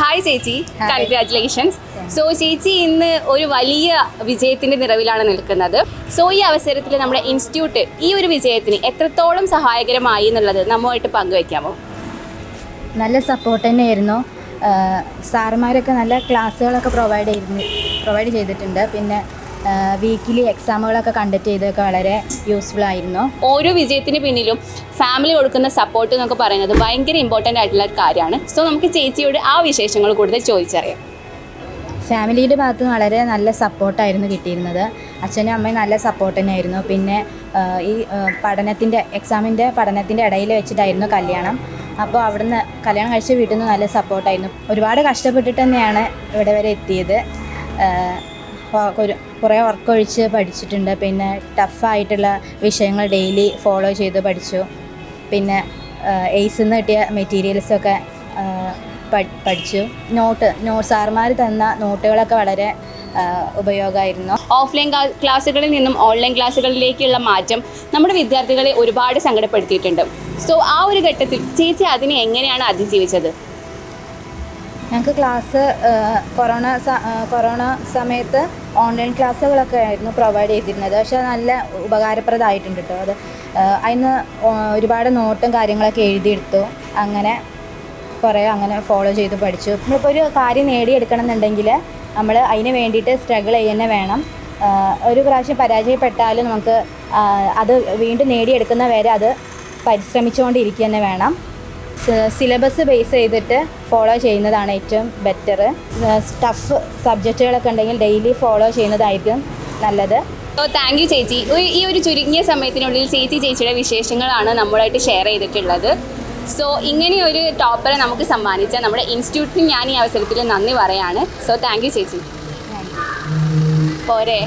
Hi ചേച്ചി, congratulations. So ചേച്ചി ഇന്ന് ഒരു വലിയ വിജയത്തിൻ്റെ നിറവിലാണ് നിൽക്കുന്നത്. സോ ഈ അവസരത്തിൽ നമ്മുടെ ഇൻസ്റ്റിറ്റ്യൂട്ട് ഈ ഒരു വിജയത്തിന് എത്രത്തോളം സഹായകരമായി എന്നുള്ളത് നമ്മളുമായിട്ട് പങ്കുവയ്ക്കാമോ? നല്ല സപ്പോർട്ട് തന്നെയായിരുന്നു. സാറുമാരൊക്കെ നല്ല ക്ലാസ്സുകളൊക്കെ പ്രൊവൈഡ് ചെയ്തിട്ടുണ്ട്. പിന്നെ വീക്കിലി എക്സാമുകളൊക്കെ കണ്ടക്ട് ചെയ്തൊക്കെ വളരെ യൂസ്ഫുൾ ആയിരുന്നു. ഓരോ വിജയത്തിന് പിന്നിലും ഫാമിലി കൊടുക്കുന്ന സപ്പോർട്ട് എന്നൊക്കെ പറയുന്നത് ഭയങ്കര ഇമ്പോർട്ടൻ്റ് ആയിട്ടുള്ള ഒരു കാര്യമാണ്. സോ നമുക്ക് ചേച്ചിയോട് ആ വിശേഷങ്ങൾ കൂടുതൽ ചോദിച്ചറിയാം. ഫാമിലിയുടെ ഭാഗത്ത് നിന്ന് വളരെ നല്ല സപ്പോർട്ടായിരുന്നു കിട്ടിയിരുന്നത്. അച്ഛനും അമ്മയും നല്ല സപ്പോർട്ട് തന്നെയായിരുന്നു. പിന്നെ ഈ പഠനത്തിൻ്റെ ഇടയിൽ വെച്ചിട്ടായിരുന്നു കല്യാണം. അപ്പോൾ അവിടുന്ന് കല്യാണം കഴിച്ച വീട്ടിൽ നിന്ന് നല്ല സപ്പോർട്ടായിരുന്നു. ഒരുപാട് കഷ്ടപ്പെട്ടിട്ട് തന്നെയാണ് ഇവിടെ വരെ എത്തിയത്. കുറേ വർക്കൊഴിച്ച് പഠിച്ചിട്ടുണ്ട്. പിന്നെ ടഫായിട്ടുള്ള വിഷയങ്ങൾ ഡെയിലി ഫോളോ ചെയ്ത് പഠിച്ചു. പിന്നെ എയ്സിൽ നിന്ന് കിട്ടിയ മെറ്റീരിയൽസൊക്കെ പഠിച്ചു. സാറുമാർ തന്ന നോട്ടുകളൊക്കെ വളരെ ഉപയോഗമായിരുന്നു. ഓഫ്ലൈൻ ക്ലാസ്സുകളിൽ നിന്നും ഓൺലൈൻ ക്ലാസ്സുകളിലേക്കുള്ള മാറ്റം നമ്മുടെ വിദ്യാർത്ഥികളെ ഒരുപാട് സങ്കടപ്പെടുത്തിയിട്ടുണ്ട്. സോ ആ ഒരു ഘട്ടത്തിൽ ചേച്ചി അതിനെ എങ്ങനെയാണ് അതിജീവിച്ചത്? ഞങ്ങൾക്ക് ക്ലാസ് കൊറോണ സമയത്ത് ഓൺലൈൻ ക്ലാസ്സുകളൊക്കെ ആയിരുന്നു പ്രൊവൈഡ് ചെയ്തിരുന്നത്. പക്ഷെ നല്ല ഉപകാരപ്രദമായിട്ടുണ്ട് കേട്ടോ. അതിന് ഒരുപാട് നോട്ടും കാര്യങ്ങളൊക്കെ എഴുതിയെടുത്തു. അങ്ങനെ ഫോളോ ചെയ്ത് പഠിച്ചു. നമ്മളിപ്പോൾ ഒരു കാര്യം നേടിയെടുക്കണം എന്നുണ്ടെങ്കിൽ നമ്മൾ അതിന് വേണ്ടിയിട്ട് സ്ട്രഗിൾ ചെയ്യുന്നത് വേണം. ഒരു പ്രാവശ്യം പരാജയപ്പെട്ടാലും നമുക്ക് അത് വീണ്ടും നേടിയെടുക്കുന്ന വരെ അത് പരിശ്രമിച്ചുകൊണ്ടിരിക്കുക തന്നെ വേണം. സിലബസ് ബേസ് ചെയ്തിട്ട് ഫോളോ ചെയ്യുന്നതാണ് ഏറ്റവും ബെറ്റർ. ടഫ് സബ്ജക്റ്റുകളൊക്കെ ഉണ്ടെങ്കിൽ ഡെയിലി ഫോളോ ചെയ്യുന്നതായിരിക്കും നല്ലത്. താങ്ക് യു ചേച്ചി. ഈ ഒരു ചുരുങ്ങിയ സമയത്തിനുള്ളിൽ ചേച്ചിയുടെ വിശേഷങ്ങളാണ് നമ്മളുമായിട്ട് ഷെയർ ചെയ്തിട്ടുള്ളത്. സോ ഇങ്ങനെ ഒരു ടോപ്പറെ നമുക്ക് സമ്മാനിച്ച നമ്മുടെ ഇൻസ്റ്റിറ്റ്യൂട്ടിന് ഞാൻ ഈ അവസരത്തിൽ നന്ദി പറയാണ്. സോ താങ്ക് യു ചേച്ചി. പോരെ.